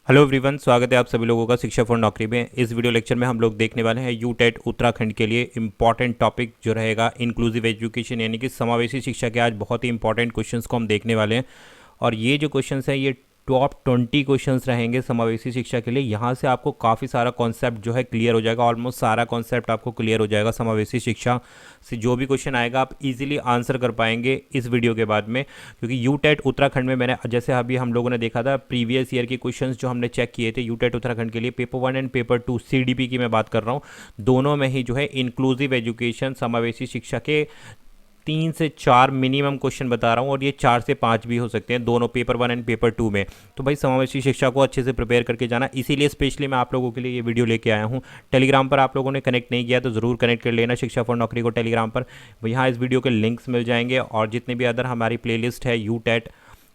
Hello everyone, स्वागत है आप सभी लोगों का शिक्षा फॉर नौकरी में। इस वीडियो लेक्चर में हम लोग देखने वाले हैं यूटेट उत्तराखंड के लिए इम्पॉर्टेंट टॉपिक जो रहेगा इंक्लूसिव एजुकेशन, यानी कि समावेशी शिक्षा के आज बहुत ही इंपॉर्टेंट क्वेश्चंस को हम देखने वाले हैं। और ये जो क्वेश्चंस हैं ये टॉप 20 क्वेश्चंस रहेंगे समावेशी शिक्षा के लिए। यहाँ से आपको काफ़ी सारा कॉन्सेप्ट जो है क्लियर हो जाएगा, ऑलमोस्ट सारा कॉन्सेप्ट आपको क्लियर हो जाएगा। समावेशी शिक्षा से जो भी क्वेश्चन आएगा आप इजीली आंसर कर पाएंगे इस वीडियो के बाद में, क्योंकि यूटेट उत्तराखंड में मैंने जैसे अभी हम लोगों ने देखा था प्रीवियस ईयर के क्वेश्चंस जो हमने चेक किए थे यूटेट उत्तराखंड के लिए, पेपर 1 एंड पेपर 2 सीडीपी की मैं बात कर रहा हूँ, दोनों में ही जो है इंक्लूसिव एजुकेशन समावेशी शिक्षा के 3 से 4 मिनिमम क्वेश्चन बता रहा हूँ, और ये 4 से 5 भी हो सकते हैं दोनों पेपर 1 एंड पेपर 2 में। तो भाई समावेशी शिक्षा को अच्छे से प्रिपेयर करके जाना, इसीलिए स्पेशली मैं आप लोगों के लिए ये वीडियो लेके आया हूँ। टेलीग्राम पर आप लोगों ने कनेक्ट नहीं किया तो ज़रूर कनेक्ट कर लेना शिक्षा फॉर नौकरी को टेलीग्राम पर। यहाँ इस वीडियो के लिंक्स मिल जाएंगे, और जितने भी अदर हमारी प्लेलिस्ट है यूटेट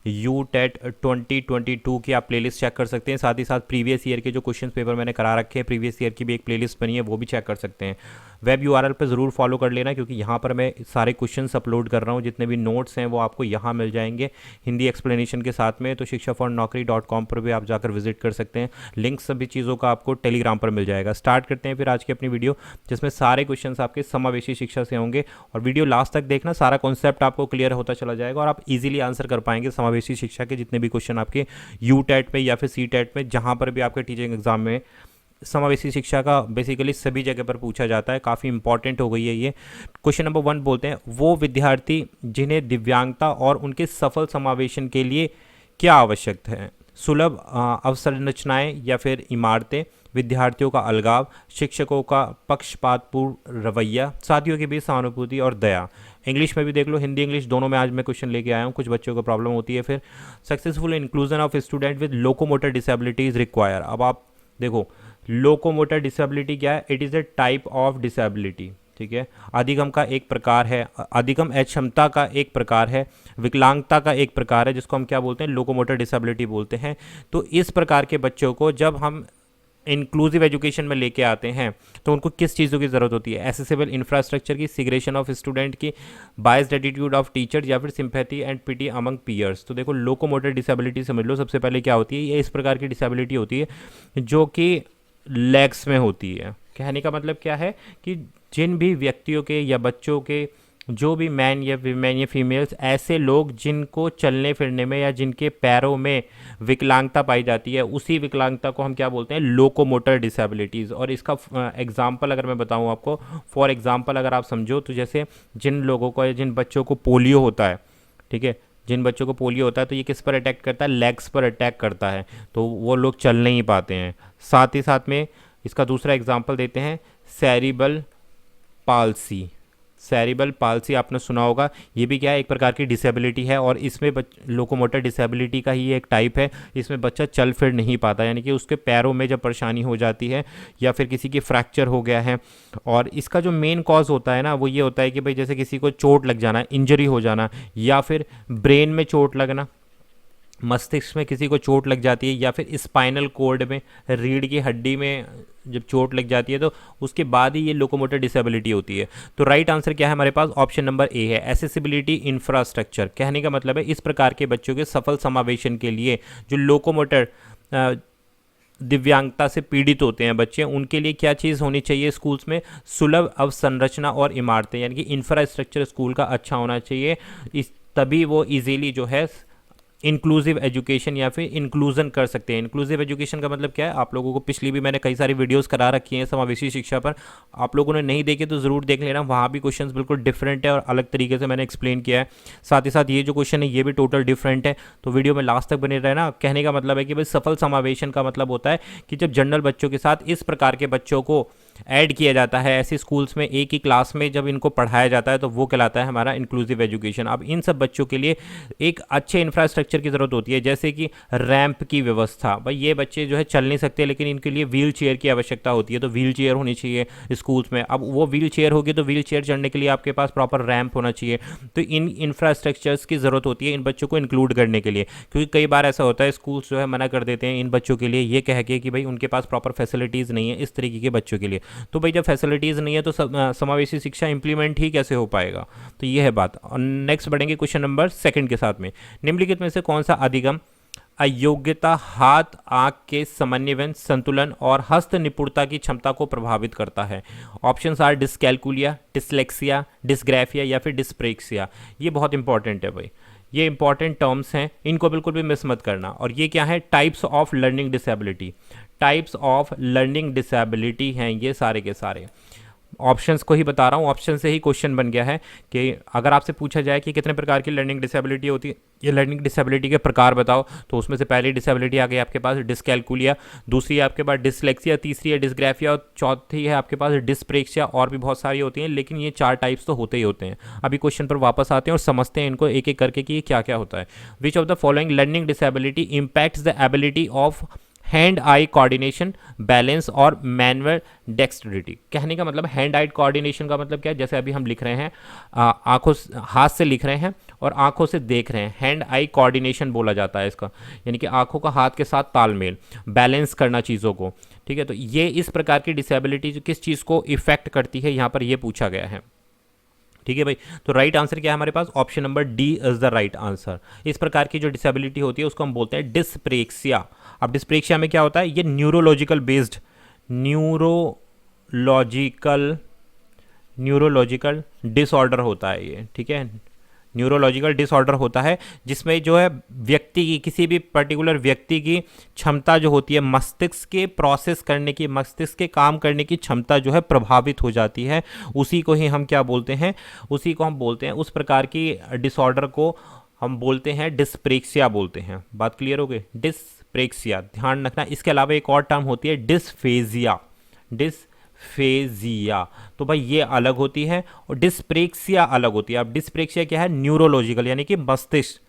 2022 की आप प्लेलिस्ट चेक कर सकते हैं। साथ ही साथ प्रीवियस ईयर के जो क्वेश्चन पेपर मैंने करा रखे हैं, प्रीवियस ईयर की भी एक प्लेलिस्ट बनी है, वो भी चेक कर सकते हैं। वेब यूआरएल पे ज़रूर फॉलो कर लेना, क्योंकि यहाँ पर मैं सारे क्वेश्चंस अपलोड कर रहा हूँ, जितने भी नोट्स हैं वो आपको यहाँ मिल जाएंगे हिंदी एक्सप्लेनेशन के साथ में। तो shikshafornaukri.com पर भी आप जाकर विजिट कर सकते हैं। लिंक सभी चीज़ों का आपको टेलीग्राम पर मिल जाएगा। स्टार्ट करते हैं फिर आज की अपनी वीडियो, जिसमें सारे क्वेश्चन आपके समावेशी शिक्षा से होंगे। और वीडियो लास्ट तक देखना, सारा कॉन्सेप्ट आपको क्लियर होता चला जाएगा और आप इजीली आंसर कर पाएंगे समावेशी शिक्षा के जितने भी क्वेश्चन आपके यूटेट में या फिर सीटेट में, जहाँ पर भी आपके टीचिंग एग्जाम में समावेशी शिक्षा का बेसिकली सभी जगह पर पूछा जाता है। काफ़ी इंपॉर्टेंट हो गई है ये। क्वेश्चन नंबर 1 बोलते हैं, वो विद्यार्थी जिन्हें दिव्यांगता और उनके सफल समावेशन के लिए क्या आवश्यक है? सुलभ अवसंरचनाएं या फिर इमारतें, विद्यार्थियों का अलगाव, शिक्षकों का पक्षपातपूर्ण रवैया, साथियों के बीच सहानुभूति और दया। इंग्लिश में भी देख लो, हिंदी इंग्लिश दोनों में आज मैं क्वेश्चन लेके आया हूँ। कुछ बच्चों को प्रॉब्लम होती है। फिर successful inclusion of student with locomotor disabilities require. अब आप देखो लोकोमोटर डिसेबिलिटी क्या है? It is a type of disability, ठीक है। अधिगम का एक प्रकार है, अधिगम अक्षमता का एक प्रकार है, विकलांगता का एक प्रकार है, जिसको हम क्या बोलते हैं? लोकोमोटर डिसेबिलिटी बोलते हैं। तो इस प्रकार के बच्चों को जब हम इंक्लूसिव एजुकेशन में लेके आते हैं तो उनको किस चीज़ों की ज़रूरत होती है? एसेसिबल इंफ्रास्ट्रक्चर की, सिग्रेशन ऑफ स्टूडेंट की, बायस्ड एटीट्यूड ऑफ टीचर, या फिर sympathy and pity among peers. तो देखो लोकोमोटर डिसेबिलिटी समझ लो सबसे पहले क्या होती है। ये इस प्रकार की डिसेबिलिटी होती है जो कि लेग्स में होती है। कहने का मतलब क्या है कि जिन भी व्यक्तियों के या बच्चों के, जो भी मैन या वीमेन या फीमेल्स, ऐसे लोग जिनको चलने फिरने में या जिनके पैरों में विकलांगता पाई जाती है, उसी विकलांगता को हम क्या बोलते हैं? Locomotor disabilities. और इसका एग्जांपल अगर मैं बताऊं आपको, फॉर एग्जांपल अगर आप समझो तो जैसे जिन लोगों को या जिन बच्चों को पोलियो होता है, ठीक है, जिन बच्चों को पोलियो होता है तो ये किस पर अटैक करता है? लेग्स पर अटैक करता है, तो वो लोग चल नहीं पाते हैं। साथ ही साथ में इसका दूसरा एग्जांपल देते हैं, सेरिबल पाल्सी। सेरिबल पाल्सी आपने सुना होगा, ये भी क्या है? एक प्रकार की डिसेबिलिटी है, और इसमें लोकोमोटर डिसेबिलिटी का ही एक टाइप है। इसमें बच्चा चल फिर नहीं पाता, यानी कि उसके पैरों में जब परेशानी हो जाती है या फिर किसी की फ्रैक्चर हो गया है। और इसका जो मेन कॉज होता है ना, वो ये होता है कि भाई जैसे किसी को चोट लग जाना, इंजरी हो जाना, या फिर ब्रेन में चोट लगना, मस्तिष्क में किसी को चोट लग जाती है, या फिर स्पाइनल कोर्ड में, रीढ़ की हड्डी में जब चोट लग जाती है तो उसके बाद ही ये लोकोमोटर डिसेबिलिटी होती है। तो राइट आंसर क्या है हमारे पास? ऑप्शन नंबर ए है, एसेसिबिलिटी इंफ्रास्ट्रक्चर। कहने का मतलब है इस प्रकार के बच्चों के सफल समावेशन के लिए जो लोकोमोटर दिव्यांगता से पीड़ित होते हैं बच्चे, उनके लिए क्या चीज़ होनी चाहिए स्कूल्स में? सुलभ अवसंरचना और इमारतें, यानी कि इंफ्रास्ट्रक्चर स्कूल का अच्छा होना चाहिए। इस तभी वो इजीली जो है इंक्लूसिव एजुकेशन या फिर इंक्लूजन कर सकते हैं। इंक्लूसिव एजुकेशन का मतलब क्या है? आप लोगों को पिछली भी मैंने कई सारी वीडियोस करा रखी हैं समावेशी शिक्षा पर, आप लोगों ने नहीं देखे तो ज़रूर देख लेना। वहाँ भी क्वेश्चंस बिल्कुल डिफरेंट है और अलग तरीके से मैंने एक्सप्लेन किया है। साथ ही साथ ये जो क्वेश्चन है ये भी टोटल डिफरेंट है, तो वीडियो में लास्ट तक बने रहना। कहने का मतलब है कि भाई सफल समावेशन का मतलब होता है कि जब जनरल बच्चों के साथ इस प्रकार के बच्चों को ऐड किया जाता है ऐसे स्कूल्स में, एक ही क्लास में जब इनको पढ़ाया जाता है, तो वो कहलाता है हमारा इंक्लूसिव एजुकेशन। अब इन सब बच्चों के लिए एक अच्छे इंफ्रास्ट्रक्चर की ज़रूरत होती है, जैसे कि रैंप की व्यवस्था। भाई ये बच्चे जो है चल नहीं सकते, लेकिन इनके लिए व्हील चेयर की आवश्यकता होती है, तो व्हील चेयर होनी चाहिए स्कूल्स में। अब वो व्हील चेयर होगी तो व्हील चेयर चढ़ने के लिए आपके पास प्रॉपर रैंप होना चाहिए। तो इन इंफ्रास्ट्रक्चर्स की ज़रूरत होती है इन बच्चों को इंक्लूड करने के लिए, क्योंकि कई बार ऐसा होता है स्कूल्स जो है मना कर देते हैं इन बच्चों के लिए, ये कह के कि भाई उनके पास प्रॉपर फैसिलिटीज़ नहीं है इस तरीके के बच्चों के लिए। तो भाई जब फैसिलिटीज़ नहीं है तो समावेशी शिक्षा इंप्लीमेंट ही कैसे हो पाएगा? तो ये है बात। और नेक्स्ट बढ़ेंगे क्वेश्चन नंबर 2 के साथ में, निम्नलिखित में से कौन सा अधिगम अयोग्यता हाथ आंख के समन्वय संतुलन और हस्त निपुणता की क्षमता को प्रभावित करता है। Options are dyscalculia, dyslexia, dysgraphia या फिर डिस्प्रेक्सिया। ये बहुत इंपॉर्टेंट है भाई, ये इंपॉर्टेंट टर्म्स हैं, इनको बिल्कुल भी मिस मत करना। और ये क्या है, types of learning disability, types of learning disability हैं ये सारे के सारे। ऑप्शंस को ही बता रहा हूँ, ऑप्शन से ही क्वेश्चन बन गया है कि अगर आपसे पूछा जाए कि कितने प्रकार की लर्निंग डिसेबिलिटी होती है, ये लर्निंग डिसेबिलिटी के प्रकार बताओ, तो उसमें से पहली डिसेबिलिटी आ गई आपके पास डिसकैलकुलिया, दूसरी है आपके पास डिसलेक्सिया, तीसरी है डिसग्राफिया और चौथी है आपके पास डिस्प्रेक्सिया। और भी बहुत सारी होती हैं, लेकिन ये 4 टाइप्स तो होते ही होते हैं। अभी क्वेश्चन पर वापस आते हैं और समझते हैं इनको एक एक करके कि ये क्या क्या होता है। Which of the following learning disability impacts the ability of hand eye coordination, balance और मैनुअल डेक्स्टरिटी। कहने का मतलब हैंड आई कोऑर्डिनेशन का मतलब क्या है, जैसे अभी हम लिख रहे हैं आंखों हाथ से लिख रहे हैं और आंखों से देख रहे हैं, हैंड आई कोऑर्डिनेशन बोला जाता है इसका, यानी कि आंखों का हाथ के साथ तालमेल, बैलेंस करना चीज़ों को। ठीक है, तो ये इस प्रकार की डिसेबिलिटी जो किस चीज़ को इफेक्ट करती है यहाँ पर ये पूछा गया है। ठीक है भाई, तो राइट आंसर क्या है हमारे पास, option number D is the right answer. इस प्रकार की जो डिसेबिलिटी होती है उसको हम बोलते हैं डिस्प्रेक्सिया। अब डिस्प्रेक्सिया में क्या होता है, ये न्यूरोलॉजिकल बेस्ड, न्यूरोलॉजिकल डिसऑर्डर होता है ये। ठीक है, न्यूरोलॉजिकल डिसऑर्डर होता है जिसमें जो है व्यक्ति की, किसी भी पर्टिकुलर व्यक्ति की क्षमता जो होती है मस्तिष्क के प्रोसेस करने की, मस्तिष्क के काम करने की क्षमता जो है प्रभावित हो जाती है। उसी को ही हम क्या बोलते हैं, उसी को हम बोलते हैं, उस प्रकार की डिसऑर्डर को हम बोलते हैं डिस्प्रेक्सिया बोलते हैं। बात क्लियर हो गई, डिस्प्रेक्सिया ध्यान रखना। इसके अलावा एक और टर्म होती है डिस्फेजिया, डिस्फेजिया तो भाई ये अलग होती है और डिस्प्रेक्सिया अलग होती है। अब डिस्प्रेक्सिया क्या है, न्यूरोलॉजिकल यानी कि मस्तिष्क,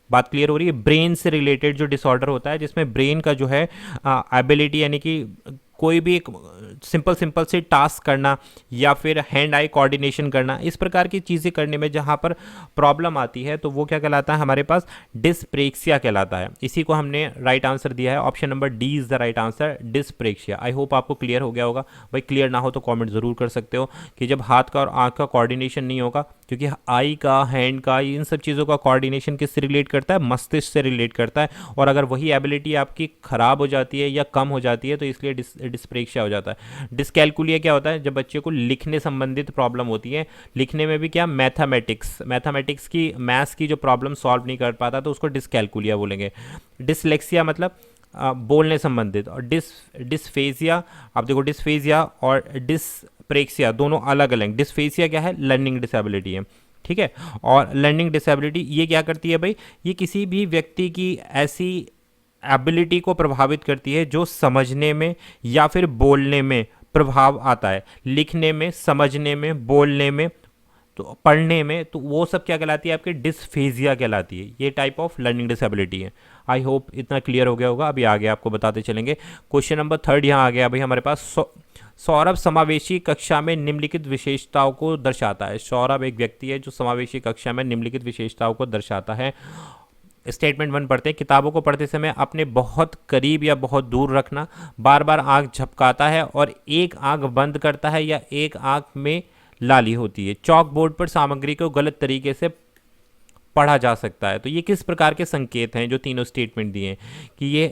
बात क्लियर हो रही है, ब्रेन से रिलेटेड जो डिसऑर्डर होता है जिसमें ब्रेन का जो है एबिलिटी यानी कि कोई भी एक सिंपल से टास्क करना या फिर हैंड आई कोऑर्डिनेशन करना, इस प्रकार की चीज़ें करने में जहाँ पर प्रॉब्लम आती है तो वो क्या कहलाता है हमारे पास, डिस्प्रेक्सिया कहलाता है। इसी को हमने राइट आंसर दिया है, option number D is the right answer, dyspraxia. I hope आपको क्लियर हो गया होगा। भाई क्लियर ना हो तो कॉमेंट ज़रूर कर सकते हो कि जब हाथ का और आँख का कोऑर्डिनेशन नहीं होगा, क्योंकि आई का, हैंड का, इन सब चीज़ों का कोऑर्डिनेशन किससे रिलेट करता है, मस्तिष्क से रिलेट करता है। और अगर वही एबिलिटी आपकी ख़राब हो जाती है या कम हो जाती है तो इसलिए डिस्प्रेक्सिया हो जाता है। डिसकैलकुलिया क्या होता है, जब बच्चे को लिखने संबंधित प्रॉब्लम होती है, लिखने में भी क्या, मैथमेटिक्स की, मैथ्स की जो प्रॉब्लम सॉल्व नहीं कर पाता तो उसको डिसकैलकुलिया बोलेंगे। डिसलेक्सिया मतलब बोलने संबंधित। और डिस्फेजिया, आप देखो डिस्फेजिया और डिस्प्रेक्सिया दोनों अलग अलग। डिस्फेजिया क्या है, लर्निंग डिसेबिलिटी है। ठीक है, और लर्निंग डिसेबिलिटी ये क्या करती है भाई, ये किसी भी व्यक्ति की ऐसी एबिलिटी को प्रभावित करती है जो समझने में या फिर बोलने में प्रभाव आता है, लिखने में, समझने में, बोलने में, तो पढ़ने में, तो वो सब क्या कहलाती है आपकी, डिस्फेजिया कहलाती है। ये टाइप ऑफ लर्निंग डिसेबिलिटी है। आई होप इतना क्लियर हो गया होगा। अभी आगे आपको बताते चलेंगे। क्वेश्चन नंबर 3 यहाँ आ गया भाई हमारे पास। सौरभ समावेशी कक्षा में निम्नलिखित विशेषताओं को दर्शाता है। सौरभ एक व्यक्ति है जो समावेशी कक्षा में निम्नलिखित विशेषताओं को दर्शाता है। स्टेटमेंट 1 पढ़ते हैं, किताबों को पढ़ते समय अपने बहुत करीब या बहुत दूर रखना, बार बार आंख झपकाता है और एक आंख बंद करता है या एक आंख में लाली होती है, चॉक बोर्ड पर सामग्री को गलत तरीके से पढ़ा जा सकता है। तो ये किस प्रकार के संकेत हैं जो तीनों स्टेटमेंट दिए हैं, कि ये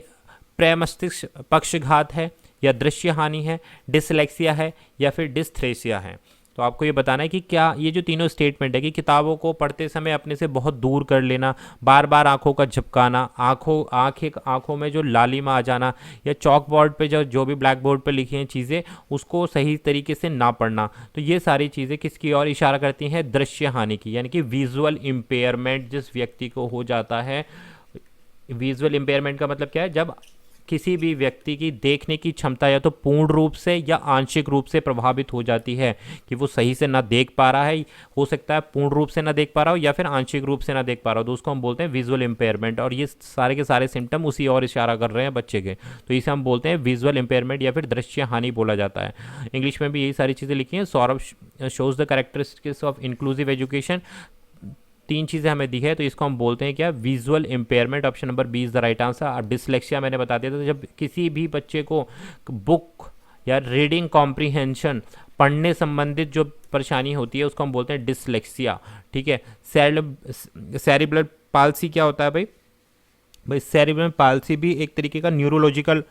प्रमस्तिष्क पक्षघात है या दृश्य हानि है, डिसलेक्सिया है या फिर डिस्थ्रेसिया है। तो आपको ये बताना है कि क्या ये जो तीनों स्टेटमेंट है कि किताबों को पढ़ते समय अपने से बहुत दूर कर लेना, बार बार आंखों का झपकाना, आंखों में जो लालिमा आ जाना, या चॉक बोर्ड पे जो भी ब्लैक बोर्ड पे लिखी हैं चीज़ें उसको सही तरीके से ना पढ़ना, तो ये सारी चीज़ें किसकी ओर इशारा करती हैं, दृश्य हानि की, यानी कि विजुअल इम्पेयरमेंट जिस व्यक्ति को हो जाता है। विजुअल इम्पेयरमेंट का मतलब क्या है, जब किसी भी व्यक्ति की देखने की क्षमता या तो पूर्ण रूप से या आंशिक रूप से प्रभावित हो जाती है, कि वो सही से ना देख पा रहा है, हो सकता है पूर्ण रूप से ना देख पा रहा हो या फिर आंशिक रूप से ना देख पा रहा हो, तो उसको हम बोलते हैं विजुअल इम्पेयरमेंट। और ये सारे के सारे सिम्टम उसी और इशारा कर रहे हैं बच्चे के, तो इसे हम बोलते हैं विजुअल इम्पेयरमेंट या फिर दृश्य हानि बोला जाता है। इंग्लिश में भी यही सारी चीज़ें लिखी हैं। Saurabh shows the characteristics of inclusive education, 3 चीज़ें हमें दी है, तो इसको हम बोलते हैं क्या, visual impairment. Option number B is the right answer. अब डिसलेक्सिया मैंने बता दिया था, तो जब किसी भी बच्चे को बुक या रीडिंग कॉम्प्रीहेंशन, पढ़ने संबंधित जो परेशानी होती है उसको हम बोलते हैं डिसलेक्सिया। ठीक है, सेरिब्रल पाल्सी क्या होता है भाई, भाई सेरिब्रम पाल्सी भी एक तरीके का न्यूरोलॉजिकल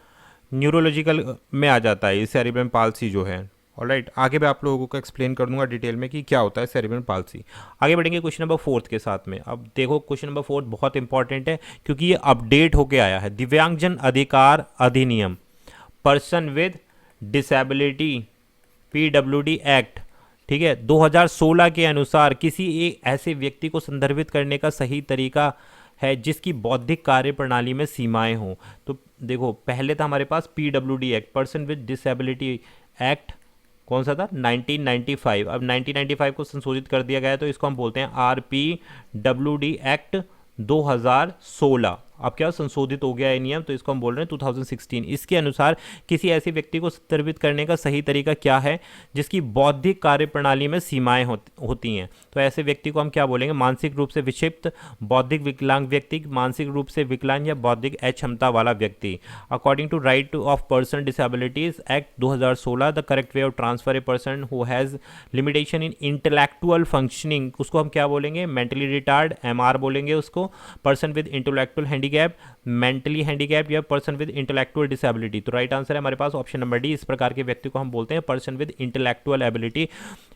में आ जाता है ये सेरिब्रम पाल्सी जो है। ऑलराइट, आगे मैं आप लोगों को एक्सप्लेन कर दूंगा डिटेल में कि क्या होता है सेरिब्रम पाल्सी। आगे बढ़ेंगे क्वेश्चन नंबर 4 के साथ में। अब देखो क्वेश्चन नंबर 4 बहुत इंपॉर्टेंट है क्योंकि ये अपडेट होके आया है। दिव्यांगजन अधिकार अधिनियम, person with disability PWD act, ठीक है, 2016 के अनुसार किसी एक ऐसे व्यक्ति को संदर्भित करने का सही तरीका है जिसकी बौद्धिक कार्य प्रणाली में सीमाएं हों। तो देखो पहले था हमारे पास PWD act, person with disability act, कौन सा था 1995। अब 1995 को संशोधित कर दिया गया है तो इसको हम बोलते हैं RPWD एक्ट 2016। अब क्या संशोधित हो गया है नियम, तो इसको हम बोल रहे हैं 2016। इसके अनुसार किसी ऐसे व्यक्ति को संदर्भित करने का सही तरीका क्या है जिसकी बौद्धिक कार्य प्रणाली में सीमाएं होती हैं। तो ऐसे व्यक्ति को हम क्या बोलेंगे, मानसिक रूप से विक्षिप्त, बौद्धिक विकलांग व्यक्ति, मानसिक रूप से विकलांग या बौद्धिक अक्षमता वाला व्यक्ति। According to right of person disabilities act 2016, the correct way of transfer a person who has limitation in intellectual functioning, उसको हम क्या बोलेंगे, मेंटली रिटार्ड, MR बोलेंगे उसको। Person with intellectual handicap, mentally handicap या पर्सन विद इंटेलेक्चुअल डिसेबिलिटी। तो right answer है हमारे पास ऑप्शन नंबर डी। इस प्रकार के व्यक्ति को हम बोलते हैं person with intellectual ability.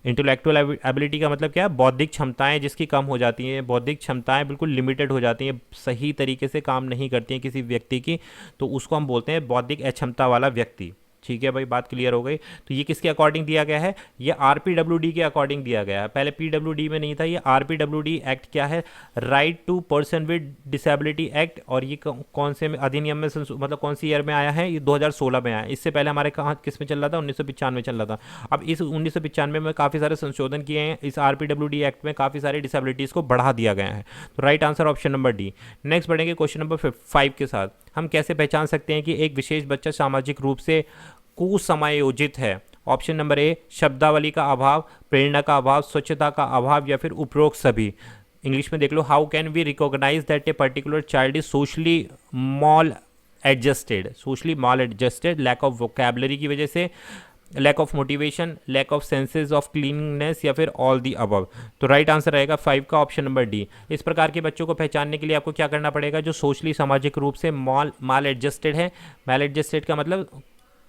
Intellectual ability का मतलब क्या है, बौद्धिक क्षमताएं जिसकी कम हो जाती हैं, बौद्धिक क्षमताएं बिल्कुल लिमिटेड हो जाती हैं, सही तरीके से काम नहीं करती हैं किसी व्यक्ति की, तो उसको हम बोलते हैं बौद्धिक अक्षमता वाला व्यक्ति। ठीक है भाई, बात क्लियर हो गई। तो ये किसके अकॉर्डिंग दिया गया है, ये RPWD के अकॉर्डिंग दिया गया है। पहले PWD में नहीं था, ये RPWD एक्ट क्या है, right to person with disability act. और ये कौन से अधिनियम में मतलब कौन सी ईयर में आया है, ये 2016 में आया। इससे पहले हमारे कहाँ किस में चल रहा था, 1995 चल रहा था। अब इस 1995 में काफ़ी सारे संशोधन किए हैं, इस RPWD एक्ट में काफ़ी सारी डिसेबिलिटीज़ को बढ़ा दिया गया है। तो right answer option number D. Next बढ़ेंगे क्वेश्चन नंबर 5 के साथ। हम कैसे पहचान सकते हैं कि एक विशेष बच्चा सामाजिक रूप से कुसमायोजित है। ऑप्शन नंबर ए, शब्दावली का अभाव, प्रेरणा का अभाव, स्वच्छता का अभाव या फिर उपरोक्त सभी। इंग्लिश में देख लो, how can we recognise that a particular child is socially maladjusted, lack of vocabulary की वजह से, lack of motivation, lack of senses of cleanliness या फिर ऑल दी अबव। तो राइट आंसर रहेगा 5 का ऑप्शन नंबर डी। इस प्रकार के बच्चों को पहचानने के लिए आपको क्या करना पड़ेगा, जो सोशली सामाजिक रूप से माल एडजस्टेड है। माल एडजस्टेड का मतलब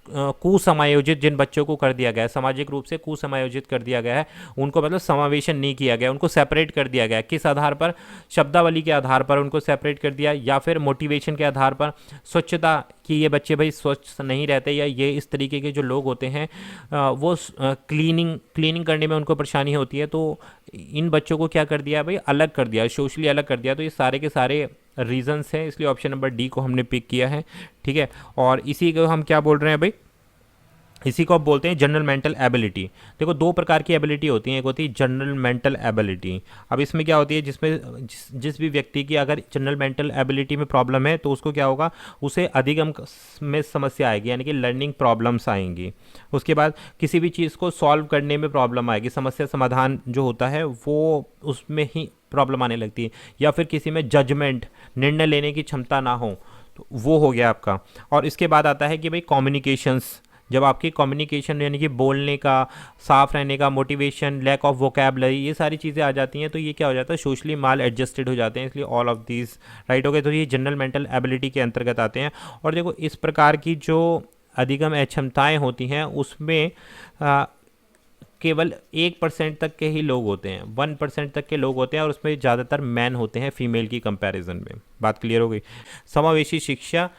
कुसमायोजित जिन बच्चों को कर दिया गया है, सामाजिक रूप से कुसमायोजित कर दिया गया है, उनको मतलब समावेशन नहीं किया गया, उनको सेपरेट कर दिया गया। किस आधार पर, शब्दावली के आधार पर उनको सेपरेट कर दिया, या फिर मोटिवेशन के आधार पर, स्वच्छता कि ये बच्चे भाई स्वच्छ नहीं रहते, या ये इस तरीके के जो लोग होते हैं वो क्लीनिंग करने में उनको परेशानी होती है, तो इन बच्चों को क्या कर दिया भाई, अलग कर दिया, सोशली अलग कर दिया। तो ये सारे के सारे रीजंस हैं, इसलिए ऑप्शन नंबर डी को हमने पिक किया है। ठीक है, और इसी को हम क्या बोल रहे हैं भाई, इसी को आप बोलते हैं जनरल मेंटल एबिलिटी। देखो दो प्रकार की एबिलिटी होती है, एक होती है जनरल मेंटल एबिलिटी। अब इसमें क्या होती है, जिसमें जिस भी व्यक्ति की अगर जनरल मेंटल एबिलिटी में प्रॉब्लम है तो उसको क्या होगा, उसे अधिगम में समस्या आएगी, यानी कि लर्निंग प्रॉब्लम्स आएंगी। उसके बाद किसी भी चीज़ को सॉल्व करने में प्रॉब्लम आएगी, समस्या समाधान जो होता है वो उसमें ही प्रॉब्लम आने लगती है। या फिर किसी में जजमेंट, निर्णय लेने की क्षमता ना हो, तो वो हो गया आपका। और इसके बाद आता है कि भाई कम्युनिकेशंस, जब आपकी कम्युनिकेशन यानी कि बोलने का, साफ रहने का, मोटिवेशन, लैक ऑफ वोकैबलरी, ये सारी चीज़ें आ जाती हैं, तो ये क्या हो जाता है, सोशली माल एडजस्टेड हो जाते हैं। इसलिए ऑल ऑफ दीज राइट हो गए, तो ये जनरल मेंटल एबिलिटी के अंतर्गत आते हैं। और देखो इस प्रकार की जो अधिगम अक्षमताएँ होती हैं उसमें केवल 1% तक के ही लोग होते हैं, 1% तक के लोग होते हैं, और उसमें ज़्यादातर मैन होते हैं फीमेल की कंपैरिजन में। बात क्लियर हो गई। समावेशी शिक्षा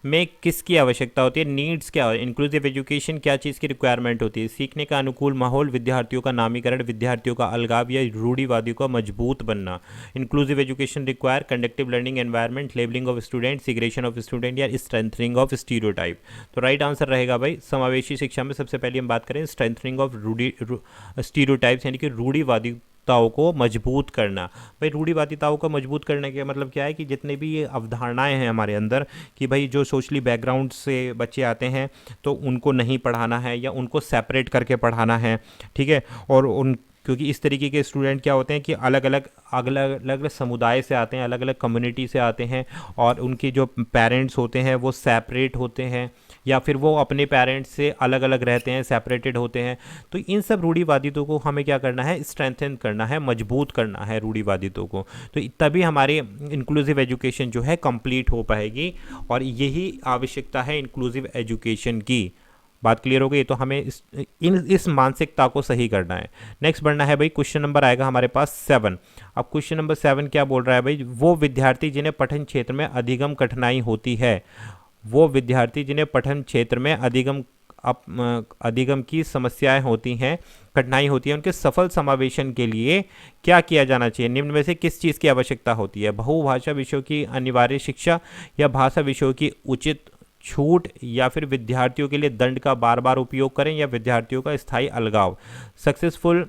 में किसकी आवश्यकता होती है, नीड्स क्या है, इंक्लूसिव एजुकेशन क्या चीज़ की रिक्वायरमेंट होती है, सीखने का अनुकूल माहौल, विद्यार्थियों का नामीकरण, विद्यार्थियों का अलगाव या रूढ़िवादियों का मजबूत बनना। Inclusive education require conductive learning environment, labelling of student, सिग्रेशन of student या स्ट्रेंथनिंग ऑफ स्टीरियोटाइप। तो राइट आंसर रहेगा भाई समावेशी शिक्षा में सबसे पहले हम बात करें स्ट्रेंथनिंग ऑफ स्टीरियोटाइप्स, यानी कि रूढ़िवादी को मजबूत करना। भाई रूढ़िवादिताओं को मजबूत करने का मतलब क्या है कि जितने भी ये अवधारणाएं हैं हमारे अंदर कि भाई जो सोशली बैकग्राउंड से बच्चे आते हैं तो उनको नहीं पढ़ाना है या उनको सेपरेट करके पढ़ाना है। ठीक है, और उन क्योंकि इस तरीके के स्टूडेंट क्या होते हैं कि अलग अलग समुदाय से आते हैं, अलग अलग कम्युनिटी से आते हैं, और उनके जो पेरेंट्स होते हैं वो सेपरेट होते हैं, या फिर वो अपने पेरेंट्स से अलग अलग रहते हैं, सेपरेटेड होते हैं। तो इन सब रूढ़िवादितों को हमें क्या करना है, स्ट्रेंथन करना है, मजबूत करना है रूढ़िवादितों को। तो तभी हमारी इंक्लूसिव एजुकेशन जो है कंप्लीट हो पाएगी, और यही आवश्यकता है इंक्लूसिव एजुकेशन की। बात क्लियर हो गई? तो हमें इस मानसिकता को सही करना है। नेक्स्ट बढ़ना है भाई, क्वेश्चन नंबर आएगा हमारे पास 7। अब क्वेश्चन नंबर 7 क्या बोल रहा है भाई, वो विद्यार्थी जिन्हें पठन क्षेत्र में अधिगम कठिनाई होती है, वो विद्यार्थी जिन्हें पठन क्षेत्र में अधिगम की समस्याएं होती हैं, कठिनाई होती है, उनके सफल समावेशन के लिए क्या किया जाना चाहिए? निम्न में से किस चीज़ की आवश्यकता होती है? बहुभाषा विषयों की अनिवार्य शिक्षा, या भाषा विषयों की उचित छूट, या फिर विद्यार्थियों के लिए दंड का बार बार उपयोग करें, या विद्यार्थियों का स्थायी अलगाव? Successful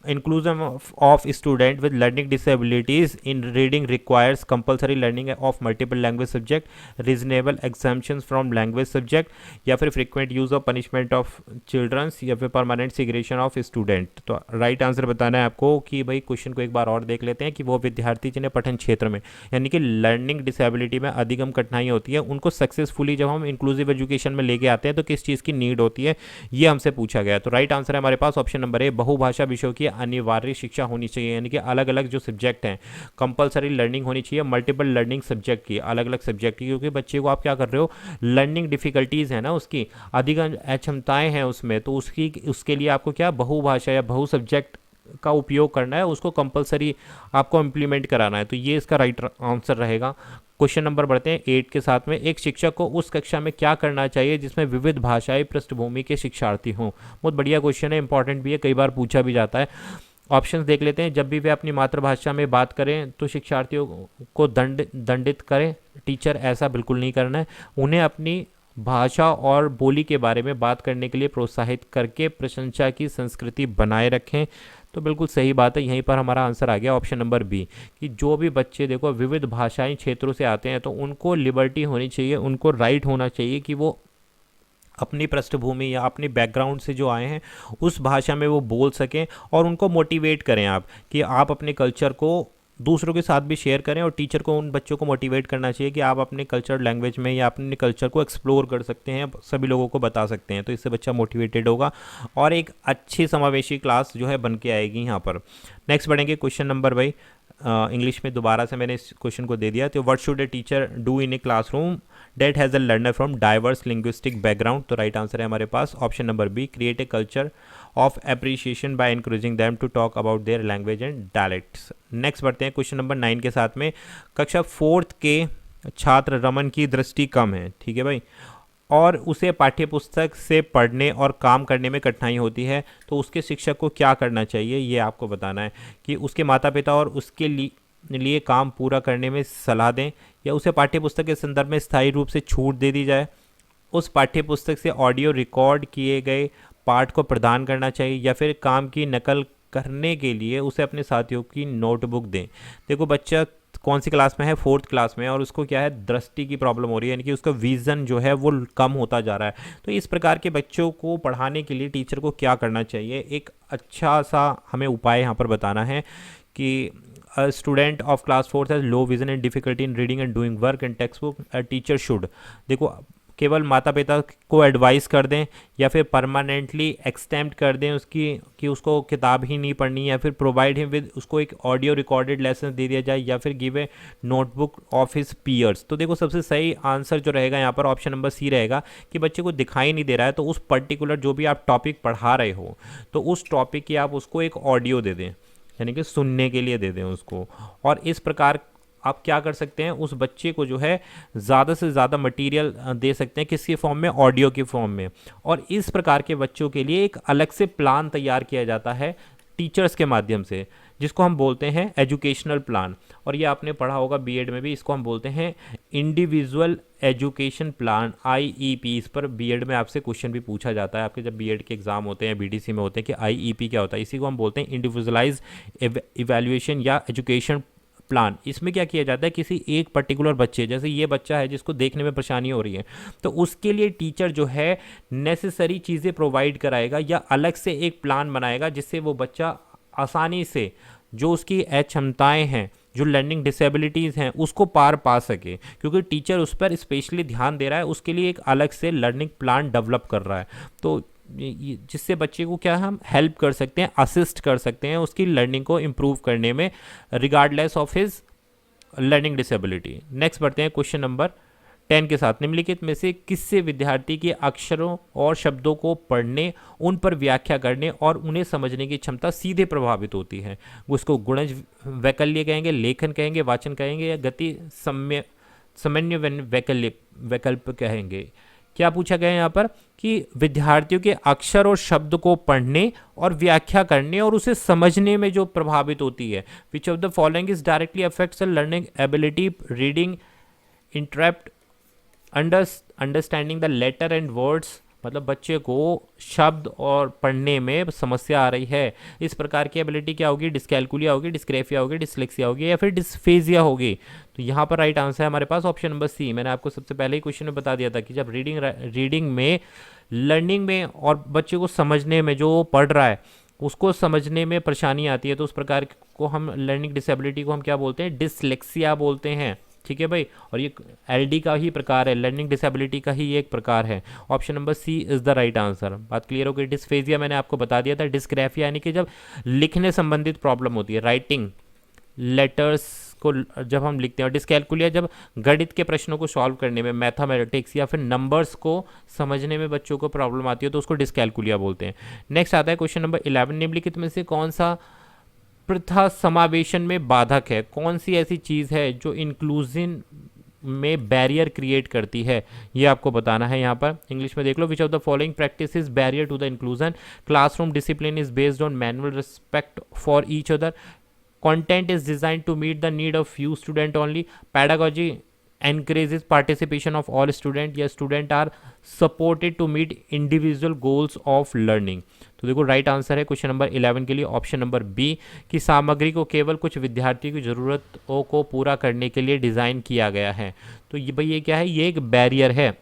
inclusion of student with learning disabilities in reading requires compulsory learning of multiple language subject, reasonable exemptions from language subject, या फिर frequent use of punishment of children, या फिर permanent segregation of student। तो right answer बताना है आपको कि भाई क्वेश्चन को एक बार और देख लेते हैं कि वो विद्यार्थी जिन्हें पठन क्षेत्र में यानी कि लर्निंग डिसेबिलिटी में अधिगम कठिनाई होती है, उनको सक्सेसफुली जब हम इंक्लूसिव एजुकेशन में लेके आते हैं तो किस चीज़ की नीड होती है, ये हमसे पूछा गया। तो राइट आंसर है हमारे पास ऑप्शन नंबर ए, बहुभाषा विषयों की अनिवार्य शिक्षा होनी चाहिए, यानी कि अलग अलग जो सब्जेक्ट हैं, कंपलसरी लर्निंग होनी चाहिए, मल्टीपल लर्निंग सब्जेक्ट की, अलग अलग सब्जेक्ट की, क्योंकि बच्चे को आप क्या कर रहे हो, लर्निंग डिफिकल्टीज है ना, उसकी अधिक अक्षमताएं हैं उसमें, तो उसके लिए आपको क्या बहुभाषा या बहु सब्जेक्ट का उपयोग करना है, उसको कंपलसरी आपको इम्प्लीमेंट कराना है। तो ये इसका राइट आंसर रहेगा। क्वेश्चन नंबर बढ़ते हैं 8 के साथ में, एक शिक्षक को उस कक्षा में क्या करना चाहिए जिसमें विविध भाषाई पृष्ठभूमि के शिक्षार्थी हों? बहुत बढ़िया क्वेश्चन है, इंपॉर्टेंट भी है, कई बार पूछा भी जाता है। ऑप्शंस देख लेते हैं। जब भी वे अपनी मातृभाषा में बात करें तो शिक्षार्थियों को दंडित करें, टीचर ऐसा बिल्कुल नहीं करना है। उन्हें अपनी भाषा और बोली के बारे में बात करने के लिए प्रोत्साहित करके प्रशंसा की संस्कृति बनाए रखें। तो बिल्कुल सही बात है, यहीं पर हमारा आंसर आ गया ऑप्शन नंबर बी, कि जो भी बच्चे देखो विविध भाषाई क्षेत्रों से आते हैं तो उनको लिबर्टी होनी चाहिए, उनको राइट होना चाहिए कि वो अपनी पृष्ठभूमि या अपनी बैकग्राउंड से जो आए हैं उस भाषा में वो बोल सकें, और उनको मोटिवेट करें आप कि आप अपने कल्चर को दूसरों के साथ भी शेयर करें। और टीचर को उन बच्चों को मोटिवेट करना चाहिए कि आप अपने कल्चर लैंग्वेज में या अपने कल्चर को एक्सप्लोर कर सकते हैं, सभी लोगों को बता सकते हैं। तो इससे बच्चा मोटिवेटेड होगा और एक अच्छी समावेशी क्लास जो है बन के आएगी यहाँ पर। नेक्स्ट बढ़ेंगे क्वेश्चन नंबर भाई, इंग्लिश में दोबारा से मैंने इस क्वेश्चन को दे दिया। तो what should a teacher do in a classroom that has a learner from diverse linguistic background? तो राइट आंसर है हमारे पास option number B, create a culture of appreciation by encouraging them to talk about their language and dialects. Next बढ़ते हैं question number 9 के साथ में। कक्षा 4th के छात्र रमन की दृष्टि कम है, ठीक है भाई, और उसे पाठ्यपुस्तक से पढ़ने और काम करने में कठिनाई होती है, तो उसके शिक्षक को क्या करना चाहिए, ये आपको बताना है। कि उसके माता पिता और उसके लिए काम पूरा करने में सलाह दें, या उसे पाठ्यपुस्तक के संदर्भ में स्थायी रूप से छूट दे दी जाए, उस पाठ्यपुस्तक से ऑडियो रिकॉर्ड किए गए पाठ को प्रदान करना चाहिए, या फिर काम की नकल करने के लिए उसे अपने साथियों की नोटबुक दें। देखो बच्चा कौन सी क्लास में है, 4th क्लास में है, और उसको क्या है, दृष्टि की प्रॉब्लम हो रही है, यानी कि उसका विज़न जो है वो कम होता जा रहा है। तो इस प्रकार के बच्चों को पढ़ाने के लिए टीचर को क्या करना चाहिए, एक अच्छा सा हमें उपाय यहाँ पर बताना है कि a student of class 4th has low vision and difficulty in reading and doing work in textbook, a teacher should, देखो केवल माता पिता को एडवाइस कर दें या फिर परमानेंटली एक्सटेम्प्ट कर दें उसकी कि उसको किताब ही नहीं पढ़नी, या फिर प्रोवाइड हिम विद, उसको एक ऑडियो रिकॉर्डेड लेसन दे दिया जाए, या फिर give a notebook of his peers. तो देखो सबसे सही आंसर जो रहेगा यहाँ पर ऑप्शन नंबर सी रहेगा कि बच्चे को दिखाई नहीं दे रहा है तो उस पर्टिकुलर जो भी आप टॉपिक पढ़ा रहे हो तो उस टॉपिक की आप उसको एक ऑडियो दे दें, यानी कि सुनने के लिए दे दें उसको। और इस प्रकार आप क्या कर सकते हैं, उस बच्चे को जो है ज़्यादा से ज़्यादा मटेरियल दे सकते हैं, किसके फॉर्म में, ऑडियो के फॉर्म में। और इस प्रकार के बच्चों के लिए एक अलग से प्लान तैयार किया जाता है टीचर्स के माध्यम से, जिसको हम बोलते हैं एजुकेशनल प्लान। और ये आपने पढ़ा होगा बीएड में भी, इसको हम बोलते हैं इंडिविजुअल एजुकेशन प्लान, आईईपी। इस पर बीएड में आपसे क्वेश्चन भी पूछा जाता है, आपके जब बीएड के एग्जाम होते हैं, बीडीसी में होते हैं, कि आईईपी क्या होता है। इसी को हम बोलते हैं इंडिविजुअलाइज इवैल्यूएशन या एजुकेशन प्लान। इसमें क्या किया जाता है, किसी एक पर्टिकुलर बच्चे, जैसे ये बच्चा है जिसको देखने में परेशानी हो रही है, तो उसके लिए टीचर जो है नेसेसरी चीज़ें प्रोवाइड कराएगा या अलग से एक प्लान बनाएगा जिससे वो बच्चा आसानी से जो उसकी क्षमताएं हैं जो लर्निंग डिसेबिलिटीज़ हैं उसको पार पा सके, क्योंकि टीचर उस पर स्पेशली ध्यान दे रहा है, उसके लिए एक अलग से लर्निंग प्लान डेवलप कर रहा है। तो जिससे बच्चे को क्या हम हेल्प कर सकते हैं, असिस्ट कर सकते हैं उसकी लर्निंग को इम्प्रूव करने में, regardless of his learning disability. Next बढ़ते हैं क्वेश्चन नंबर 10 के साथ। निम्नलिखित में से किससे विद्यार्थी के अक्षरों और शब्दों को पढ़ने, उन पर व्याख्या करने और उन्हें समझने की क्षमता सीधे प्रभावित होती है? उसको गुणज वैकल्य कहेंगे, लेखन कहेंगे, वाचन कहेंगे, या गति सामान्य वैकल्प कहेंगे? क्या पूछा गया है यहाँ पर कि विद्यार्थियों के अक्षर और शब्द को पढ़ने और व्याख्या करने और उसे समझने में जो प्रभावित होती है, which of the following is directly affects the learning ability, reading, interpret, understanding the letter and words. मतलब बच्चे को शब्द और पढ़ने में समस्या आ रही है, इस प्रकार की एबिलिटी क्या होगी? डिस्कैलकुलिया होगी, डिस्ग्रेफिया होगी, डिसलेक्सिया होगी, या फिर डिस्फेजिया होगी? तो यहाँ पर राइट आंसर है हमारे पास ऑप्शन नंबर सी। मैंने आपको सबसे पहले ही क्वेश्चन में बता दिया था कि जब रीडिंग में, लर्निंग में और बच्चे को समझने में, जो पढ़ रहा है उसको समझने में परेशानी आती है, तो उस प्रकार को हम लर्निंग डिसेबिलिटी को हम क्या बोलते हैं? डिसलेक्सिया बोलते हैं। ठीक है भाई, और ये एलडी का ही प्रकार है, लर्निंग डिसेबिलिटी का ही एक प्रकार है। Option number C is the right answer. बात क्लियर हो गई? डिस्फेजिया मैंने आपको बता दिया था। डिस्ग्राफिया यानी कि जब लिखने संबंधित प्रॉब्लम होती है, राइटिंग लेटर्स को जब हम लिखते हैं, और डिस्कैलकुलिया जब गणित के प्रश्नों को सॉल्व करने में, मैथमेटिक्स या फिर नंबर्स को समझने में बच्चों को प्रॉब्लम आती है, तो उसको डिस्कैलकुलिया बोलते हैं। नेक्स्ट आता है क्वेश्चन नंबर 11। निम्नलिखित में से कौन सा प्रथा समावेशन में बाधक है? कौन सी ऐसी चीज़ है जो इंक्लूजन में बैरियर क्रिएट करती है? ये आपको बताना है। यहाँ पर इंग्लिश में देख लो। Which of the following practice is barrier to the inclusion? Classroom discipline is based on manual respect for each other. Content is designed to meet the need of few student only. Pedagogy encourages participation of all student, या student are supported to meet individual goals of learning? तो देखो right answer है question number 11 के लिए option number B, कि सामग्री को केवल कुछ विद्यार्थियों की ज़रूरतों को पूरा करने के लिए डिज़ाइन किया गया है। तो ये भाई ये क्या है? ये एक बैरियर है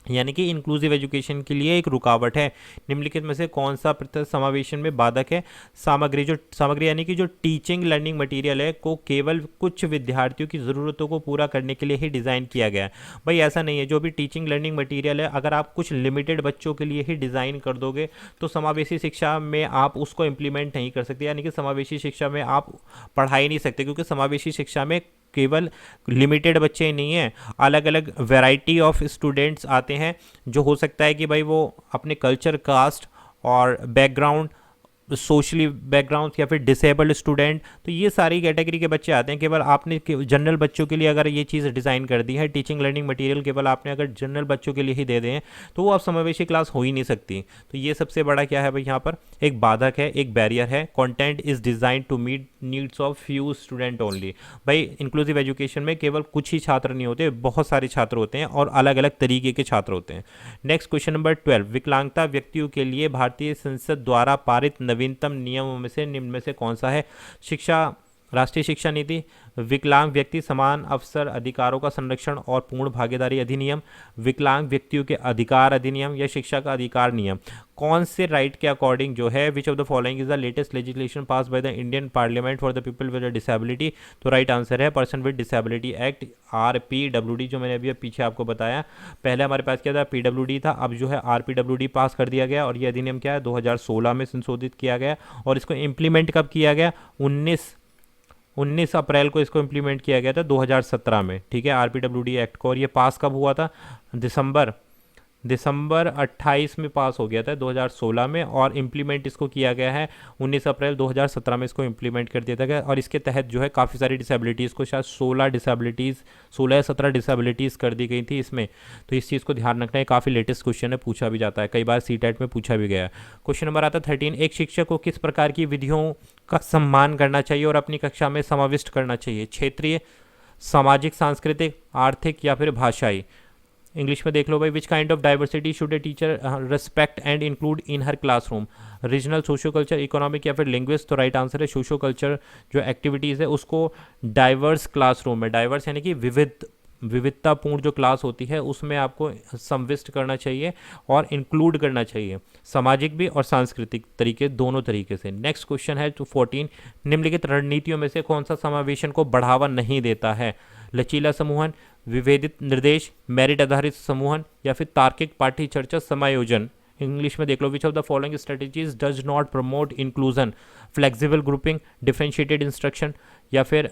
यानी कि इंक्लूसिव एजुकेशन के लिए एक रुकावट है। निम्नलिखित में से कौन सा प्रथा समावेशन में बाधक है? सामग्री यानी कि जो टीचिंग लर्निंग मटेरियल है को केवल कुछ विद्यार्थियों की ज़रूरतों को पूरा करने के लिए ही डिज़ाइन किया गया है। भाई ऐसा नहीं है, जो भी टीचिंग लर्निंग मटेरियल है अगर आप कुछ लिमिटेड बच्चों के लिए ही डिज़ाइन कर दोगे तो समावेशी शिक्षा में आप उसको इम्प्लीमेंट नहीं कर सकते, यानी कि समावेशी शिक्षा में आप पढ़ा ही नहीं सकते, क्योंकि समावेशी शिक्षा में केवल लिमिटेड बच्चे ही नहीं हैं, अलग अलग वैरायटी ऑफ स्टूडेंट्स आते हैं, जो हो सकता है कि भाई वो अपने कल्चर, कास्ट और बैकग्राउंड, सोशली बैकग्राउंड या फिर डिसेबल्ड स्टूडेंट, तो ये सारी कैटेगरी के बच्चे आते हैं। केवल आपने जनरल बच्चों के लिए अगर ये चीज़ डिज़ाइन कर दी है, टीचिंग लर्निंग मटेरियल केवल आपने अगर जनरल बच्चों के लिए ही दे दें तो वो आप समावेशी क्लास हो ही नहीं सकती। तो ये सबसे बड़ा क्या है भाई? यहाँ पर एक बाधक है, एक बैरियर है। Content is design to meet needs of few student only. भाई इंक्लूसिव एजुकेशन में केवल कुछ ही छात्र नहीं होते, बहुत सारे छात्र होते हैं और अलग अलग तरीके के छात्र होते हैं। Next question number 12। विकलांगता व्यक्तियों के लिए भारतीय संसद द्वारा पारित नवीनतम नियमों में से निम्न में से कौन सा है? राष्ट्रीय शिक्षा नीति, विकलांग व्यक्ति समान अवसर अधिकारों का संरक्षण और पूर्ण भागीदारी अधिनियम, विकलांग व्यक्तियों के अधिकार अधिनियम, या शिक्षा का अधिकार नियम? कौन से राइट के अकॉर्डिंग जो है which of the following is the latest legislation pass by the Indian parliament for the people with disability? तो राइट आंसर है person with disability act, RPWD, जो मैंने अभी पीछे आपको बताया। पहले हमारे पास क्या था? PWD था, अब जो है RPWD पास कर दिया गया, और ये अधिनियम क्या है? 2016 में संशोधित किया गया, और इसको इम्प्लीमेंट कब किया गया? 19 अप्रैल को इसको इम्प्लीमेंट किया गया था 2017 में। ठीक है, RPWD एक्ट को। और ये पास कब हुआ था? दिसंबर 28 में पास हो गया था 2016 में, और इम्प्लीमेंट इसको किया गया है 19 अप्रैल 2017 में इसको इम्प्लीमेंट कर दिया गया। और इसके तहत जो है काफ़ी सारी डिसेबिलिटीज़ को, शायद 16 या 17 डिसेबिलिटीज़ कर दी गई थी इसमें। तो इस चीज़ को ध्यान रखना है, काफ़ी लेटेस्ट क्वेश्चन है, पूछा भी जाता है, कई बार CTET में पूछा भी गया है। क्वेश्चन नंबर आता है 13। एक शिक्षक को किस प्रकार की विधियों का सम्मान करना चाहिए और अपनी कक्षा में समाविष्ट करना चाहिए? क्षेत्रीय, सामाजिक, सांस्कृतिक, आर्थिक, या फिर भाषाई? इंग्लिश में देख लो भाई। Which kind of diversity should a teacher respect and include in her classroom? Regional, socio culture, economic, या फिर लिंग्विस्ट? तो राइट आंसर है सोशियो कल्चर जो एक्टिविटीज़ है उसको डाइवर्स क्लासरूम में, डाइवर्स यानी कि विविध विविधतापूर्ण जो क्लास होती है उसमें आपको समाविष्ट करना चाहिए और इंक्लूड करना चाहिए, सामाजिक भी और सांस्कृतिक तरीके, दोनों तरीके से। नेक्स्ट क्वेश्चन है 14, निम्नलिखित रणनीतियों में से कौन सा समावेशन को बढ़ावा नहीं देता है? लचीला समूहन, विभेदित निर्देश, मेरिट आधारित समूहन या फिर तार्किक पाठ्य चर्चा समायोजन। इंग्लिश में देख लो, which of the following strategies does not promote inclusion? Flexible grouping, differentiated instruction या फिर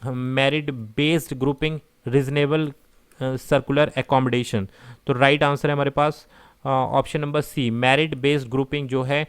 merit based grouping, reasonable circular accommodation. तो राइट आंसर है हमारे पास option number C, merit based grouping जो है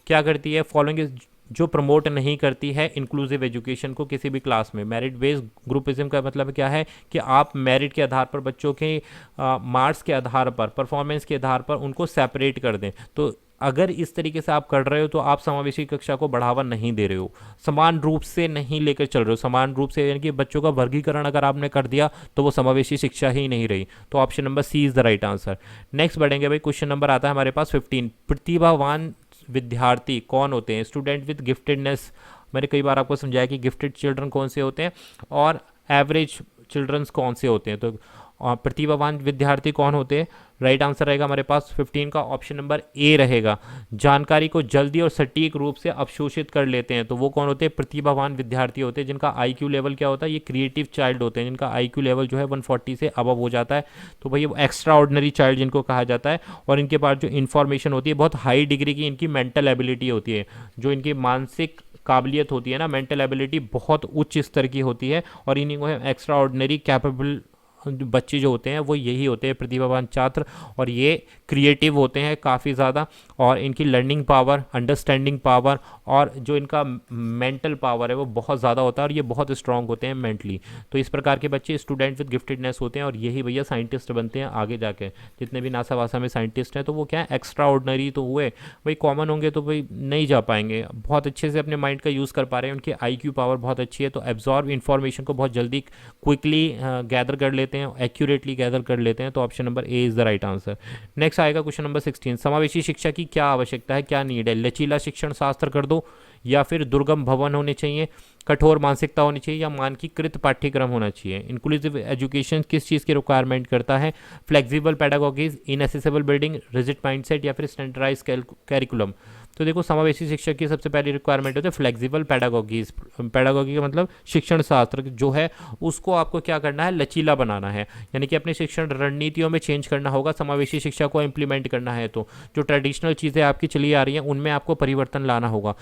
क्या करती है, फॉलोइंग जो प्रमोट नहीं करती है इंक्लूसिव एजुकेशन को किसी भी क्लास में। मेरिट बेस्ड ग्रुपिज्म का मतलब क्या है कि आप मेरिट के आधार पर बच्चों के मार्क्स के आधार पर, परफॉर्मेंस के आधार पर उनको सेपरेट कर दें। तो अगर इस तरीके से आप कर रहे हो तो आप समावेशी कक्षा को बढ़ावा नहीं दे रहे हो, समान रूप से नहीं लेकर चल रहे हो। समान रूप से यानी कि बच्चों का वर्गीकरण अगर आपने कर दिया तो वो समावेशी शिक्षा ही नहीं रही। तो option number C is the right answer. Next बढ़ेंगे भाई, क्वेश्चन नंबर आता है हमारे पास 15, प्रतिभावान विद्यार्थी कौन होते हैं? स्टूडेंट विद गिफ्टेडनेस, मैंने कई बार आपको समझाया कि गिफ्टेड चिल्ड्रन कौन से होते हैं और एवरेज चिल्ड्रंस कौन से होते हैं। तो प्रतिभावान विद्यार्थी कौन होते हैं? राइट आंसर रहेगा हमारे पास 15 का ऑप्शन नंबर ए रहेगा। जानकारी को जल्दी और सटीक रूप से अवशोषित कर लेते हैं, तो वो कौन होते हैं? प्रतिभावान विद्यार्थी होते हैं, जिनका आईक्यू लेवल क्या होता है? ये क्रिएटिव चाइल्ड होते हैं, जिनका आईक्यू लेवल जो है 140 से अबव हो जाता है। तो भाई वो एक्स्ट्रा ऑर्डिनरी चाइल्ड जिनको कहा जाता है, और इनके पास जो इन्फॉर्मेशन होती है बहुत हाई डिग्री की इनकी मेंटल एबिलिटी होती है, जो इनकी मानसिक काबिलियत होती है ना, मेंटल एबिलिटी बहुत उच्च स्तर की होती है, और इन्हीं को एक्स्ट्रा ऑर्डिनरी कैपेबल बच्चे जो होते हैं वो यही होते हैं प्रतिभावान छात्र। और ये क्रिएटिव होते हैं काफ़ी ज़्यादा, और इनकी लर्निंग पावर, अंडरस्टैंडिंग पावर और जो इनका मेंटल पावर है वो बहुत ज़्यादा होता है, और ये बहुत स्ट्रांग होते हैं मेंटली। तो इस प्रकार के बच्चे स्टूडेंट विद गिफ्टेडनेस होते हैं, और यही भैया साइंटिस्ट बनते हैं आगे जाके। जितने भी नासा वासा में साइंटिस्ट हैं तो वो क्या है, एक्स्ट्रा ऑर्डिनरी तो हुए, भाई कॉमन होंगे तो भाई नहीं जा पाएंगे। बहुत अच्छे से अपने माइंड का यूज़ कर पा रहे हैं, उनकी आईक्यू पावर बहुत अच्छी है, तो एब्जॉर्ब इन्फॉर्मेशन को बहुत जल्दी क्विकली गैदर कर लेते हैं, एक्यूरेटली गैदर कर लेते हैं। तो option number A is the right answer. Next आएगा क्वेश्चन नंबर 16, समावेशी शिक्षा की क्या आवश्यकता है, क्या नीड है? लचीला शिक्षण शास्त्र कर दो, या फिर दुर्गम भवन होने चाहिए, कठोर मानसिकता होनी चाहिए, या मानकीकृत पाठ्यक्रम होना चाहिए? इंक्लूसिव एजुकेशन किस चीज़ की रिक्वायरमेंट करता है? Flexible pedagogies, inaccessible building, rigid mindset या फिर स्टैंडर्डाइज कैरिकुलम? तो देखो, समावेशी शिक्षा की सबसे पहली रिक्वायरमेंट होती है फ्लेक्सिबल पैडागोगीज। पैडागोगी का मतलब शिक्षण शास्त्र जो है उसको आपको क्या करना है, लचीला बनाना है, यानी कि अपने शिक्षण रणनीतियों में चेंज करना होगा समावेशी शिक्षा को इम्प्लीमेंट करना है। तो जो ट्रेडिशनल चीज़ें आपकी चली आ रही हैं उनमें आपको परिवर्तन लाना होगा,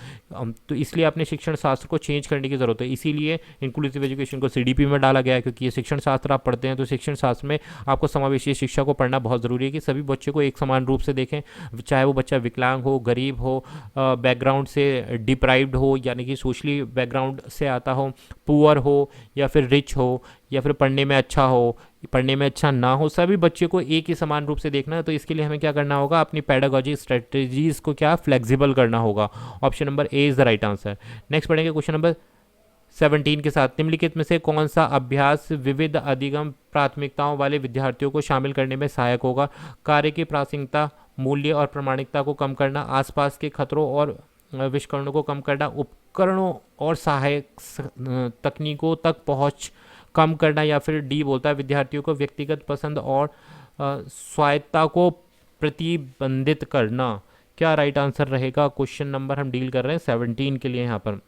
तो इसलिए अपने शिक्षण शास्त्र को चेंज करने की ज़रूरत है। इसीलिए इंक्लूसिव एजुकेशन को सीडीपी में डाला गया है, क्योंकि ये शिक्षण शास्त्र आप पढ़ते हैं तो शिक्षण शास्त्र में आपको समावेशी शिक्षा को पढ़ना बहुत ज़रूरी है, कि सभी बच्चे को एक समान रूप से देखें, चाहे वो बच्चा विकलांग हो, गरीब हो, बैकग्राउंड से डिप्राइव्ड हो यानी कि सोशली बैकग्राउंड से आता हो, पुअर हो या फिर रिच हो, या फिर पढ़ने में अच्छा हो, पढ़ने में अच्छा ना हो, सभी बच्चे को एक ही समान रूप से देखना है। तो इसके लिए हमें क्या करना होगा, अपनी पैडागोजी स्ट्रेटजीज को क्या फ्लेक्सिबल करना होगा। Option number A is the right answer. Next पढ़ेंगे क्वेश्चन नंबर 17 के साथ, निम्नलिखित में से कौन सा अभ्यास विविध अधिगम प्राथमिकताओं वाले विद्यार्थियों को शामिल करने में सहायक होगा? कार्य की प्रासंगिकता, मूल्य और प्रामाणिकता को कम करना, आसपास के खतरों और विष्करणों को कम करना, उपकरणों और सहायक तकनीकों तक पहुंच कम करना, या फिर डी बोलता है विद्यार्थियों को व्यक्तिगत पसंद और स्वायत्तता को प्रतिबंधित करना। क्या राइट आंसर रहेगा? क्वेश्चन नंबर हम डील कर रहे हैं 17 के लिए यहाँ पर।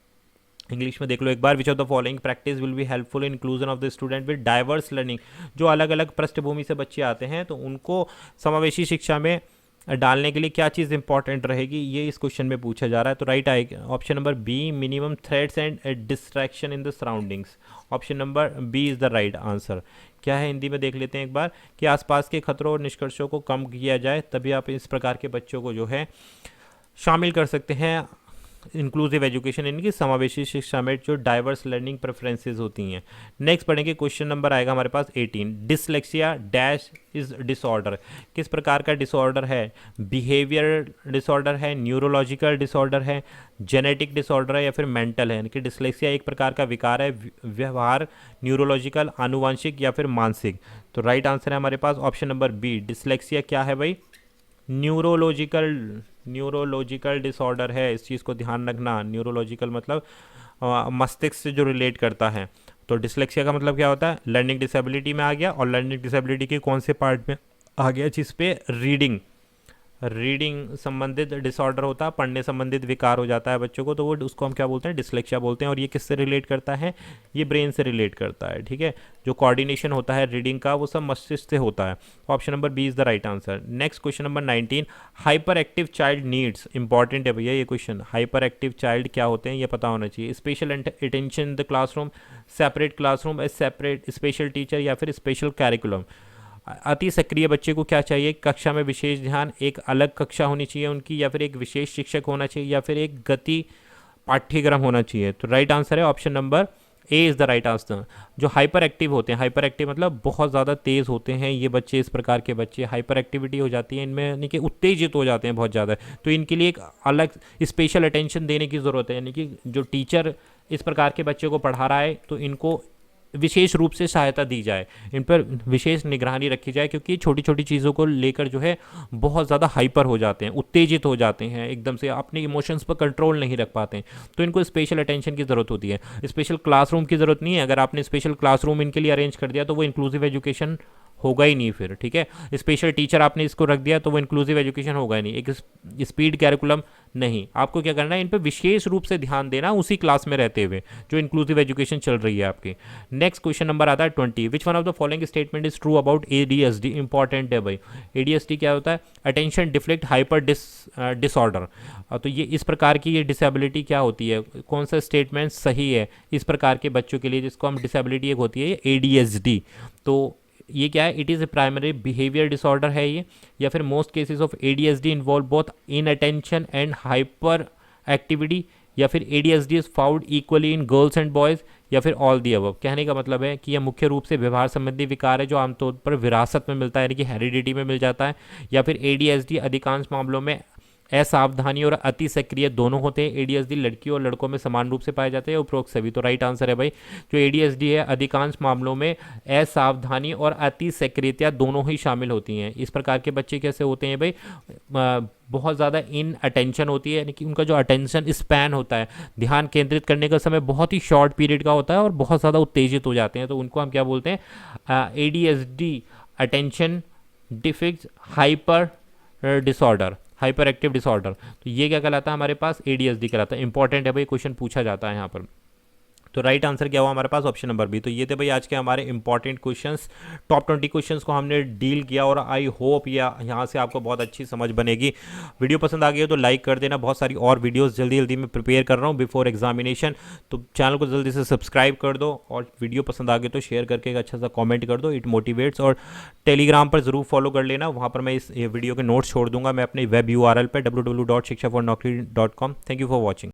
इंग्लिश में देख लो एक बार, which of the following practice will be helpful in inclusion of the student with diverse learning? जो अलग अलग पृष्ठभूमि से बच्चे आते हैं तो उनको समावेशी शिक्षा में डालने के लिए क्या चीज़ इंपॉर्टेंट रहेगी, ये इस क्वेश्चन में पूछा जा रहा है। तो राइट आएगा option number B, minimum threats and distraction in the surroundings. Option number B is the right answer. क्या है हिंदी में देख लेते हैं एक बार, कि आसपास के खतरों और निष्कर्षों को कम किया जाए, तभी आप इस प्रकार के बच्चों को जो है शामिल कर सकते हैं इंक्लूसिव एजुकेशन, इनकी समावेशी शिक्षा में जो डाइवर्स लर्निंग प्रेफरेंसेस होती हैं। नेक्स्ट पढ़ेंगे क्वेश्चन नंबर आएगा हमारे पास 18, डिसलेक्सिया डैश इज डिसऑर्डर? किस प्रकार का डिसऑर्डर है? बिहेवियर डिसऑर्डर है, न्यूरोलॉजिकल डिसऑर्डर है, जेनेटिक डिसऑर्डर है, या फिर मेंटल है? यानी कि डिसलेक्सिया एक प्रकार का विकार है, व्यवहार, न्यूरोलॉजिकल, आनुवंशिक या फिर मानसिक? तो राइट आंसर है हमारे पास ऑप्शन नंबर बी, डिसलेक्सिया क्या है भाई, न्यूरोलॉजिकल डिसऑर्डर है। इस चीज़ को ध्यान रखना, न्यूरोलॉजिकल मतलब मस्तिष्क से जो रिलेट करता है। तो डिसलेक्सिया का मतलब क्या होता है, लर्निंग डिसेबिलिटी में आ गया, और लर्निंग डिसेबिलिटी के कौन से पार्ट में आ गया, जिस पे रीडिंग संबंधित डिसऑर्डर होता है, पढ़ने संबंधित विकार हो जाता है बच्चों को, तो वो उसको हम क्या बोलते हैं, डिसलेक्सिया बोलते हैं। और ये किससे रिलेट करता है, ये ब्रेन से रिलेट करता है, ठीक है। जो कोऑर्डिनेशन होता है रीडिंग का वो सब मस्तिष्क से होता है। Option number B is the right answer. Next question number 19, hyperactive child needs, important है भैया ये क्वेश्चन। हाइपर एक्टिव चाइल्ड क्या होते हैं ये पता होना चाहिए। Special attention in the classroom, separate classroom, separate special teacher, या फिर स्पेशल कैरिकुलम। अति सक्रिय बच्चे को क्या चाहिए, कक्षा में विशेष ध्यान, एक अलग कक्षा होनी चाहिए उनकी, या फिर एक विशेष शिक्षक होना चाहिए, या फिर एक गति पाठ्यक्रम होना चाहिए। तो राइट आंसर है option number A is the right answer. जो हाइपर एक्टिव होते हैं, हाइपर एक्टिव मतलब बहुत ज़्यादा तेज़ होते हैं ये बच्चे, इस प्रकार के बच्चे हाइपर एक्टिविटी हो जाती है इनमें, यानी कि उत्तेजित हो जाते हैं बहुत ज़्यादा, तो इनके लिए एक अलग स्पेशल अटेंशन देने की ज़रूरत है। यानी कि जो टीचर इस प्रकार के बच्चे को पढ़ा रहा है तो इनको विशेष रूप से सहायता दी जाए, इन पर विशेष निगरानी रखी जाए, क्योंकि छोटी छोटी चीज़ों को लेकर जो है बहुत ज़्यादा हाइपर हो जाते हैं, उत्तेजित हो जाते हैं, एकदम से अपने इमोशंस पर कंट्रोल नहीं रख पाते हैं, तो इनको स्पेशल अटेंशन की ज़रूरत होती है। स्पेशल क्लासरूम की ज़रूरत नहीं है, अगर आपने स्पेशल क्लासरूम इनके लिए अरेंज कर दिया तो वो इंक्लूसिव एजुकेशन होगा ही नहीं फिर, ठीक है। स्पेशल टीचर आपने इसको रख दिया तो वो इंक्लूसिव एजुकेशन होगा ही नहीं, एक स्पीड कैरिकुलम नहीं। आपको क्या करना है, इन पर विशेष रूप से ध्यान देना उसी क्लास में रहते हुए जो इंक्लूसिव एजुकेशन चल रही है आपकी। नेक्स्ट क्वेश्चन नंबर आता है 20, which one of the following statement is true about ADHD। Important है भाई, ADHD क्या होता है, अटेंशन डिफ्लेक्ट हाइपर डिसऑर्डर। तो ये इस प्रकार की ये डिसेबिलिटी क्या होती है, कौन सा स्टेटमेंट सही है इस प्रकार के बच्चों के लिए जिसको हम डिसेबिलिटी एक होती है ADHD। तो ये क्या है, it is a primary behaviour disorder है ये, या फिर most cases of ADHD involve both in attention and hyper activity, या फिर ADHD is found equally in girls and boys, या फिर ऑल दी अबव। कहने का मतलब है कि यह मुख्य रूप से व्यवहार संबंधी विकार है जो आमतौर पर विरासत में मिलता है, यानी कि हेरिडिटी में मिल जाता है, या फिर ADHD अधिकांश मामलों में असावधानी और अति सक्रिय दोनों होते हैं। ADHD लड़कियों और लड़कों में समान रूप से पाए जाते हैं, उपरोक्त सभी। तो राइट आंसर है भाई, जो ADHD है अधिकांश मामलों में असावधानी और अति सक्रियता दोनों ही शामिल होती हैं। इस प्रकार के बच्चे कैसे होते हैं भाई, बहुत ज़्यादा इन अटेंशन होती है, यानी कि उनका जो अटेंशन स्पैन होता है, ध्यान केंद्रित करने का समय बहुत ही शॉर्ट पीरियड का होता है, और बहुत ज़्यादा उत्तेजित हो जाते हैं, तो उनको हम क्या बोलते हैं, ADHD attention deficit hyper disorder, hyper active disorder. तो ये क्या कहलाता है हमारे पास, ADHD कहलाता है। इंपॉर्टेंट है भाई, क्वेश्चन पूछा जाता है यहाँ पर। तो राइट आंसर क्या हुआ हमारे पास, ऑप्शन नंबर बी। तो ये थे भाई आज के हमारे इंपॉर्टेंट क्वेश्चंस, टॉप 20 क्वेश्चंस को हमने डील किया, और आई होप यहाँ से आपको बहुत अच्छी समझ बनेगी। वीडियो पसंद आ गई हो तो लाइक कर देना, बहुत सारी और वीडियोस जल्दी जल्दी मैं प्रिपेयर कर रहा हूँ बिफोर एग्जामिनेशन, तो चैनल को जल्दी से सब्सक्राइब कर दो, और वीडियो पसंद आ गई तो शेयर करके एक अच्छा सा कॉमेंट कर दो, इट मोटिवेट्स। और टेलीग्राम पर ज़रूर फॉलो कर लेना, वहाँ पर मैं इस वीडियो के नोट्स छोड़ दूंगा मैं अपने वेब URL पर www.shikshafornaukri.com। Thank you for watching.